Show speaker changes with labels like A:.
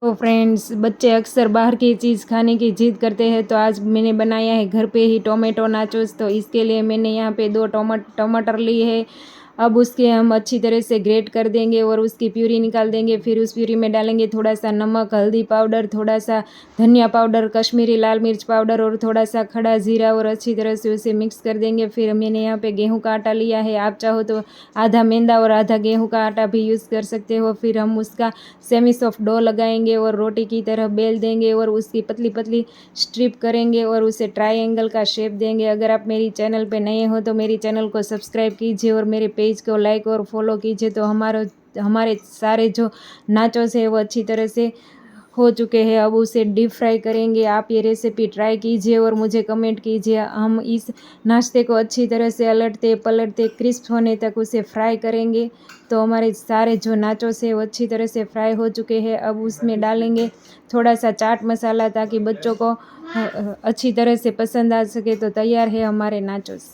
A: तो फ्रेंड्स, बच्चे अक्सर बाहर की चीज़ खाने की ज़िद करते हैं, तो आज मैंने बनाया है घर पे ही टोमेटो नाचोस। तो इसके लिए मैंने यहाँ पे 2 टमाटर लिए है। अब उसके हम अच्छी तरह से ग्रेट कर देंगे और उसकी प्यूरी निकाल देंगे। फिर उस प्यूरी में डालेंगे थोड़ा सा नमक, हल्दी पाउडर, थोड़ा सा धनिया पाउडर, कश्मीरी लाल मिर्च पाउडर और थोड़ा सा खड़ा ज़ीरा और अच्छी तरह से उसे मिक्स कर देंगे। फिर मैंने यहाँ पे गेहूं का आटा लिया है, आप चाहो तो आधा मैदा और आधा गेहूं का आटा भी यूज़ कर सकते हो। फिर हम उसका सेमी सॉफ्ट डो लगाएंगे और रोटी की तरह बेल देंगे और उसकी पतली पतली स्ट्रिप करेंगे और उसे ट्रायंगल का शेप देंगे। अगर आप मेरी चैनल पे नए हो तो मेरी चैनल को सब्सक्राइब कीजिए और मेरे पेज को लाइक और फॉलो कीजिए। तो हमारे सारे जो नाचोस है वो अच्छी तरह से हो चुके हैं। अब उसे डीप फ्राई करेंगे। आप ये रेसिपी ट्राई कीजिए और मुझे कमेंट कीजिए। हम इस नाश्ते को अच्छी तरह से अलटते पलटते क्रिस्प होने तक उसे फ्राई करेंगे। तो हमारे सारे जो नाचोस है वो अच्छी तरह से फ्राई हो चुके हैं। अब उसमें डालेंगे थोड़ा सा चाट मसाला ताकि बच्चों को अच्छी तरह से पसंद आ सके। तो तैयार है हमारे नाचोस।